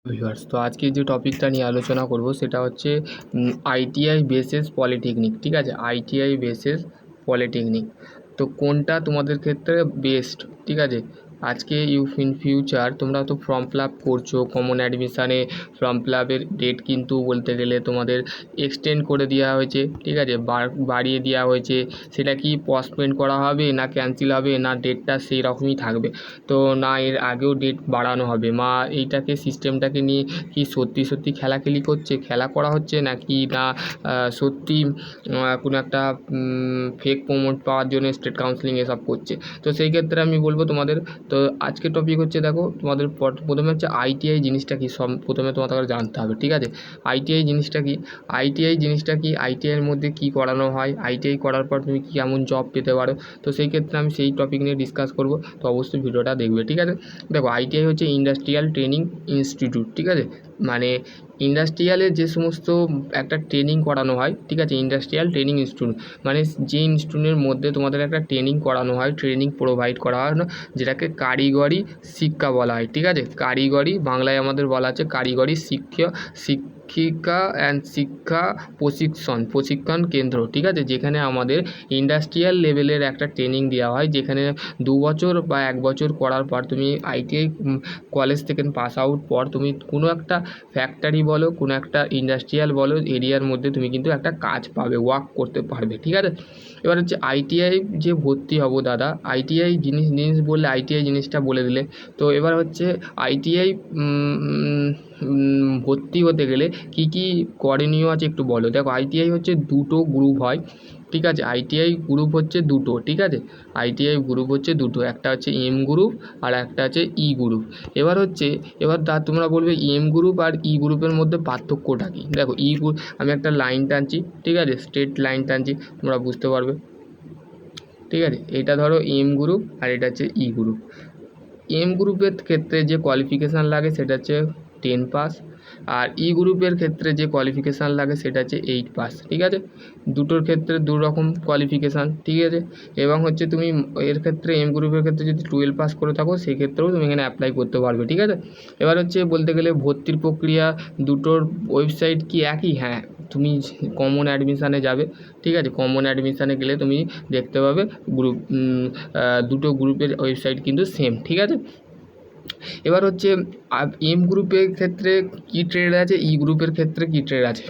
Viewers, তো আজকে যে টপিকটা নিয়ে আলোচনা করব সেটা হচ্ছে আইটিআই বেসিস পলিটেকনিক। ঠিক আছে, আইটিআই বেসিস পলিটেকনিক, তো কোনটা তোমাদের ক্ষেত্রে বেস্ট? ঠিক আছে, আজকে ইন ফিউচার তোমরা তো ফর্ম ফিল আপ করছো, কমন অ্যাডমিশানে ফর্ম ফিল আপের ডেট কিন্তু বলতে গেলে তোমাদের এক্সটেন্ড করে দেওয়া হয়েছে। ঠিক আছে, বাড়িয়ে দেওয়া হয়েছে। সেটা কি পোস্টপোন করা হবে না ক্যান্সেল হবে, না ডেটটা সেই রকমই থাকবে, তো না এর আগেও ডেট বাড়ানো হবে, মা এইটাকে সিস্টেমটাকে নিয়ে কি সত্যি সত্যি খেলা করা হচ্ছে নাকি না সত্যি কোনো একটা ফেক প্রমোট পাওয়ার জন্য স্টেট কাউন্সিলিং এসব করছে। তো সেই ক্ষেত্রে আমি বলবো তোমাদের, তো আজকের টপিক হচ্ছে, দেখো তোমাদের প্রথমে হচ্ছে আইটিআই জিনিসটা কি, প্রথমে তোমাদের জানতে হবে। ঠিক আছে, আইটিআই জিনিসটা কি, আইটিআইয়ের মধ্যে কি করানো হয়, আইটিআই করার পর তুমি কি কেমন জব পেতে পারো, তো সেই ক্ষেত্রে আমি সেই টপিক নিয়ে ডিসকাস করব। তো অবশ্যই ভিডিওটা দেখবে। ঠিক আছে, দেখো আইটিআই হচ্ছে ইন্ডাস্ট্রিয়াল ট্রেনিং ইনস্টিটিউট। ঠিক আছে, মানে ইন্ডাস্ট্রিয়ালে যে সমস্ত একটা ট্রেনিং করানো হয়। ঠিক আছে, ইন্ডাস্ট্রিয়াল ট্রেনিং ইনস্টিটিউট মানে যে ইনস্টিটিউটের মধ্যে তোমাদের একটা ট্রেনিং করানো হয়, ট্রেনিং প্রোভাইড করা হয় না, যেটাকে কারিগরি শিক্ষা বলা হয়। ঠিক আছে, কারিগরি বাংলায় আমাদের বলা আছে কারিগরি শিক্ষিকা অ্যান্ড শিক্ষা প্রশিক্ষণ কেন্দ্র। ঠিক আছে, যেখানে আমাদের ইন্ডাস্ট্রিয়াল লেভেলের একটা ট্রেনিং দেওয়া হয়, যেখানে 2 বছর বা 1 বছর করার পর তুমি আইটিআই কলেজ থেকে পাস আউট পর তুমি কোনো একটা ফ্যাক্টরি বলো, কোনো একটা ইন্ডাস্ট্রিয়াল বলো এরিয়ার মধ্যে তুমি কিন্তু একটা কাজ পাবে, ওয়ার্ক করতে পারবে। ঠিক আছে, এবার হচ্ছে আইটিআই যে ভর্তি হব দাদা, আইটিআই জিনিস বললে আইটিআই জিনিসটা বলে দিলে, তো এবার হচ্ছে আইটিআই ভর্তি হতে গেলে কি কি করণীয় আছে একটু বলো। দেখো আইটিআই হচ্ছে দুটো গ্রুপ হয়। ঠিক আছে, আইটিআই গ্রুপ হচ্ছে দুটো। ঠিক আছে, আইটিআই গ্রুপ হচ্ছে দুটো, একটা হচ্ছে এম গ্রুপ আর একটা হচ্ছে ই গ্রুপ। এবার তোমরা বলবে এম গ্রুপ আর ই গ্রুপের মধ্যে পার্থক্যটা কী। দেখো ই গ্রুপ, আমি একটা লাইন টানছি, ঠিক আছে, স্ট্রেট লাইন টানছি, তোমরা বুঝতে পারবে। ঠিক আছে, এটা ধরো এম গ্রুপ আর এটা হচ্ছে ই গ্রুপ। এম গ্রুপের ক্ষেত্রে যে কোয়ালিফিকেশান লাগে সেটা হচ্ছে 10 পাস, আর ই গ্রুপের ক্ষেত্রে যে কোয়ালিফিকেশান লাগে সেটা হচ্ছে 8 পাস। ঠিক আছে, দুটোর ক্ষেত্রে দু রকম কোয়ালিফিকেশান। ঠিক আছে, এবং হচ্ছে তুমি এর ক্ষেত্রে এম গ্রুপের ক্ষেত্রে যদি 12 পাস করে থাকো সেক্ষেত্রেও তুমি এখানে অ্যাপ্লাই করতে পারবে। ঠিক আছে, এবার হচ্ছে বলতে গেলে ভর্তির প্রক্রিয়া, দুটোর ওয়েবসাইট কি একই? হ্যাঁ, তুমি কমন অ্যাডমিশানে যাবে। ঠিক আছে, কমন অ্যাডমিশানে গেলে তুমি দেখতে পাবে গ্রুপ, দুটো গ্রুপের ওয়েবসাইট কিন্তু সেম। ঠিক আছে, এবার হচ্ছে এম গ্রুপের ক্ষেত্রে কী ট্রেড আছে, ই গ্রুপের ক্ষেত্রে কী ট্রেড আছে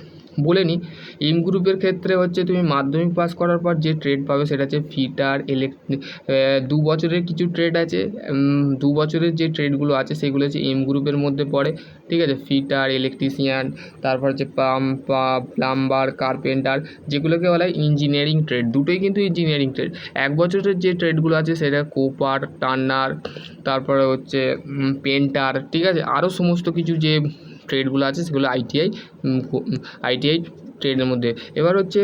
বলে নিই। এম গ্রুপের ক্ষেত্রে হচ্ছে তুমি মাধ্যমিক পাস করার পর যে ট্রেড পাবে সেটা হচ্ছে ফিটার, 2 বছরের কিছু ট্রেড আছে, 2 বছরের যে ট্রেডগুলো আছে সেগুলো হচ্ছে এম গ্রুপের মধ্যে পড়ে। ঠিক আছে, ফিটার, ইলেকট্রিশিয়ান, তারপর হচ্ছে প্লাম্বার, কার্পেন্টার, যেগুলোকে বলা হয় ইঞ্জিনিয়ারিং ট্রেড, দুটোই কিন্তু ইঞ্জিনিয়ারিং ট্রেড। 1 বছরের যে ট্রেডগুলো আছে সেটা কোপার, টার্নার, তারপরে হচ্ছে পেন্টার। ঠিক আছে, আরও সমস্ত কিছু যে ট্রেডগুলো আছে সেগুলো আইটিআই ট্রেডের মধ্যে। এবার হচ্ছে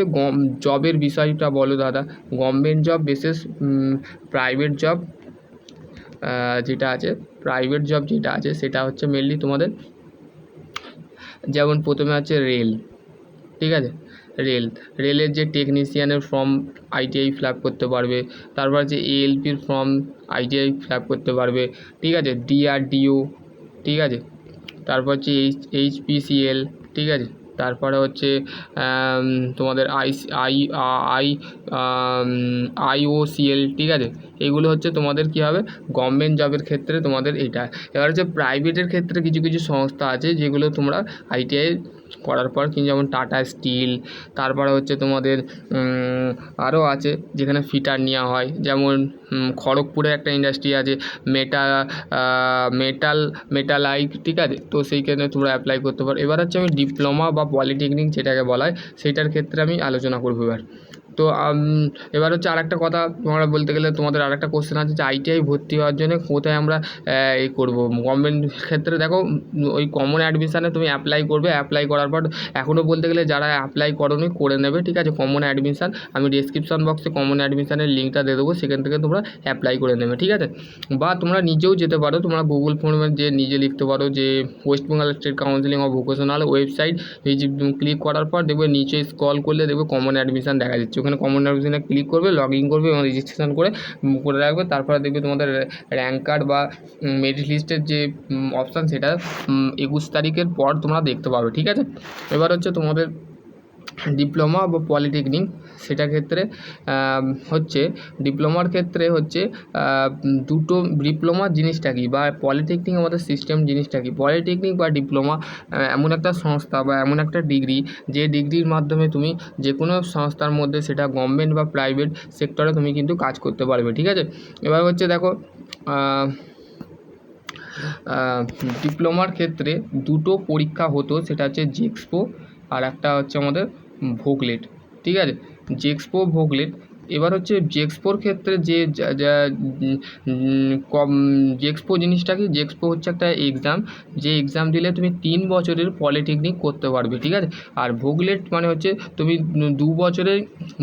জবের বিষয়টা বলো দাদা, government job basis private job যেটা আছে, প্রাইভেট জব যেটা আছে সেটা হচ্ছে মেনলি তোমাদের, যেমন প্রথমে আছে রেল। ঠিক আছে, রেলের যে টেকনিশিয়ানের ফর্ম আইটিআই ফিল আপ করতে পারবে, তারপর হচ্ছে এএলপির ফর্ম আইটিআই ফিল আপ করতে পারবে। ঠিক আছে, ডিআরডিও। ঠিক আছে, তারপর হচ্ছে এইচপিসিএল। ঠিক আছে, তারপরে হচ্ছে তোমাদের আইওসিএল। ঠিক আছে, এগুলো হচ্ছে তোমাদের কী হবে, গভর্নমেন্ট জবের ক্ষেত্রে তোমাদের এইটা। এবার হচ্ছে প্রাইভেটের ক্ষেত্রে কিছু কিছু সংস্থা আছে যেগুলো তোমরা আইটিআই করার পর, কিন্তু যেমন টাটা স্টিল, তারপরে হচ্ছে তোমাদের আরও আছে যেখানে ফিটার নেওয়া হয়, যেমন খড়গপুরে একটা ইন্ডাস্ট্রি আছে মেটালাইট। ঠিক আছে, তো সেইখানে তোমরা অ্যাপ্লাই করতে পারো। এবার হচ্ছে আমি ডিপ্লোমা বা পলিটেকনিক যেটাকে বলা হয় সেইটার ক্ষেত্রে আমি আলোচনা করবো এবার। তো এবার হচ্ছে আরেকটা কথা তোমরা বলতে গেলে, তোমাদের আরেকটা কোশ্চেন আছে যে আইটিআই ভর্তি হওয়ার জন্য কোথায় আমরা এই করবো। গভর্নমেন্ট ক্ষেত্রে দেখো, ওই কমন অ্যাডমিশানে তুমি অ্যাপ্লাই করবে, অ্যাপ্লাই করার পর এখনও বলতে গেলে যারা অ্যাপ্লাই করোনি করে নেবে। ঠিক আছে, কমন অ্যাডমিশান আমি ডেসক্রিপশন বক্সে কমন অ্যাডমিশানের লিঙ্কটা দিয়ে দেবো, সেখান থেকে তোমরা অ্যাপ্লাই করে নেবে। ঠিক আছে, বা তোমরা নিজেও যেতে পারো, তোমরা গুগল ফর্মে যে নিজে লিখতে পারো যে West Bengal state counselling of vocational website, এই যে ক্লিক করার পর দেখবে নিচে স্ক্রল করলে দেখবে কমন অ্যাডমিশান দেখা যাচ্ছে, ওখানে কমন সার্ভিসে ক্লিক করবে, লগ ইন করবে এবং রেজিস্ট্রেশন করে রাখবে। তারপরে দেখবে তোমাদের র্যাঙ্ক কার্ড বা মেরিট লিস্টের যে অপশান সেটা 21 তারিখের পর তোমরা দেখতে পাবে, ঠিক আছে। এবার হচ্ছে তোমাদের ডিপ্লোমা বা পলিটেকনিক, সেটা ক্ষেত্রে হচ্ছে ডিপ্লোমার ক্ষেত্রে হচ্ছে দুটো ডিপ্লোমা জিনিসটা কী বা পলিটেকনিক আমাদের সিস্টেম জিনিসটা কী। পলিটেকনিক বা ডিপ্লোমা এমন একটা সংস্থা বা এমন একটা ডিগ্রি, যে ডিগ্রির মাধ্যমে তুমি যে কোনো সংস্থার মধ্যে, সেটা গভর্নমেন্ট বা প্রাইভেট সেক্টরে তুমি কিন্তু কাজ করতে পারবে, ঠিক আছে। এবার হচ্ছে দেখো ডিপ্লোমার ক্ষেত্রে দুটো পরীক্ষা হতো, সেটা হচ্ছে জেক্সপো আর একটা হচ্ছে আমাদের ভোগলেট, ঠিক আছে, জেক্সপো ভোগলেট। এবার হচ্ছে জেক্সপোর ক্ষেত্রে যে জেক্সপো জিনিসটা কি, জেক্সপো হচ্ছে একটা এক্সাম, যে এক্সাম দিলে তুমি 3 বছরের পলিটেকনিক করতে পারবে, ঠিক আছে। আর ভোগলেট মানে হচ্ছে তুমি 2 বছরের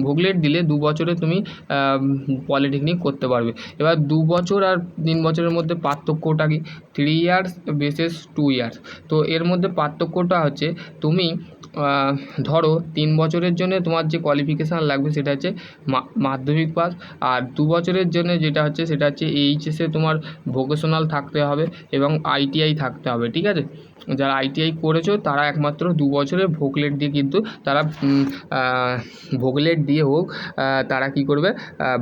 ভোগলেট দিলে 2 বছরে তুমি পলিটেকনিক করতে পারবে। এবার 2 বছর আর 3 বছরের মধ্যে পার্থক্যটা কি, 3 ইয়ার্স বেসিস 2 ইয়ার্স। তো এর মধ্যে পার্থক্যটা হচ্ছে তুমি ধরো 3 বছরের জন্য তোমার যে কোয়ালিফিকেশান লাগবে সেটা হচ্ছে মাধ্যমিক পাস, আর 2 বছরের জন্য যেটা হচ্ছে সেটা হচ্ছে এইচএসে তোমার ভোকেশনাল থাকতে হবে এবং আইটিআই থাকতে হবে, ঠিক আছে। যারা আইটিআই করেছো তারা একমাত্র 2 বছরের ভোগলেট দিয়ে কিন্তু তারা ভোগলেট দিয়ে হোক তারা কী করবে,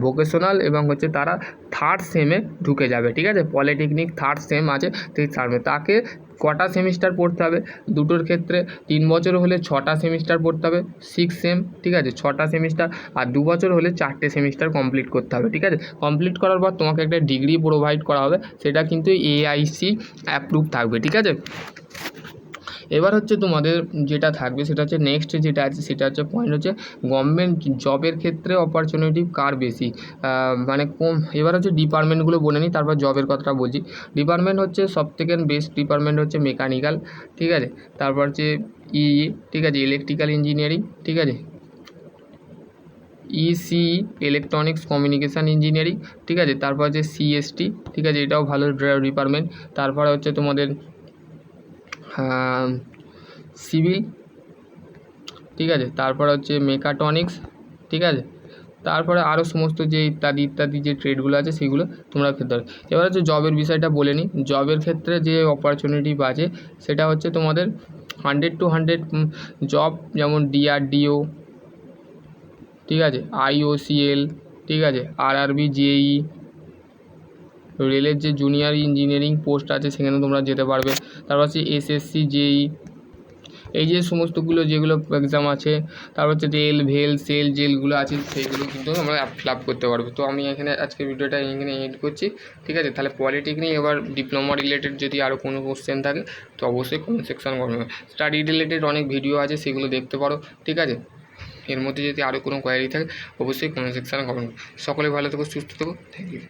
ভোকেশনাল এবং হচ্ছে তারা 3rd সেমে ঢুকে যাবে, ঠিক আছে। পলিটেকনিক 3rd সেম আছে, সেই সামনে তাকে কটা সেমিস্টার পড়তে হবে, দুটোর ক্ষেত্রে 3 বছর হলে 6টা সেমিস্টার পড়তে হবে, 6 সেম, ঠিক আছে, 6টা সেমিস্টার। আর 2 বছর হলে 4টে সেমিস্টার কমপ্লিট করতে হবে, ঠিক আছে। কমপ্লিট করার পর তোমাকে একটা ডিগ্রি প্রোভাইড করা হবে, সেটা কিন্তু এআইসি অ্যাপ্রুভ থাকবে, ঠিক আছে। এবার হচ্ছে তোমাদের যেটা থাকবে সেটা হচ্ছে নেক্সট যেটা আছে সেটা হচ্ছে পয়েন্ট হচ্ছে গভর্নমেন্ট জবের ক্ষেত্রে অপরচুনিটি কার বেশি, মানে কোন। এবার হচ্ছে ডিপার্টমেন্টগুলো বলে নিই, তারপর জবের কথাটা বলছি। ডিপার্টমেন্ট হচ্ছে সবথেকে বেস্ট ডিপার্টমেন্ট হচ্ছে মেকানিক্যাল, ঠিক আছে। তারপর হচ্ছে ঠিক আছে, ইলেকট্রিক্যাল ইঞ্জিনিয়ারিং, ঠিক আছে, ইসি ইলেকট্রনিক্স কমিউনিকেশান ইঞ্জিনিয়ারিং, ঠিক আছে। তারপর হচ্ছে সিএসটি, ঠিক আছে, এটাও ভালো ডিপার্টমেন্ট। তারপরে হচ্ছে তোমাদের সিভিল, ঠিক আছে। তারপর হচ্ছে মেকাট্রনিক্স, ঠিক আছে। তারপরে আরও সমস্ত যে ইত্যাদি ইত্যাদি যে ট্রেডগুলো আছে সেগুলো তোমরা খেতে পারো। এবার হচ্ছে জবের বিষয়টা বলে নিই। জবের ক্ষেত্রে যে অপরচুনিটি আছে সেটা হচ্ছে তোমাদের 100 to 100 জব, যেমন ডিআরডিও, ঠিক আছে, আইওসিএল, ঠিক আছে, আরআরবি, জেই, রেলের যে জুনিয়র ইঞ্জিনিয়ারিং পোস্ট আছে সেখানে তোমরা যেতে পারবে। তারপর হচ্ছে এসএসসি, জেই, এই যে সমস্তগুলো যেগুলো এক্সাম আছে। তারপর হচ্ছে রেল, ভেল, সেল যেগুলো আছে সেইগুলো কিন্তু আমরা ফিল আপ করতে পারবো। তো আমি এখানে আজকে ভিডিওটা এখানে এড করছি, ঠিক আছে। তাহলে পলিটেকনিক এবার ডিপ্লোমা রিলেটেড যদি আরও কোনো কোশ্চেন থাকে তো অবশ্যই কমেন্ট সেকশন করবে। স্টাডি রিলেটেড অনেক ভিডিও আছে, সেগুলো দেখতে পারো, ঠিক আছে। এর মধ্যে যদি আরও কোনো কোয়ারি থাকে অবশ্যই কমেন্ট সেকশানে কমেন্ট করো। সকলে ভালো থেকো, সুস্থ থেকো, থ্যাংক ইউ।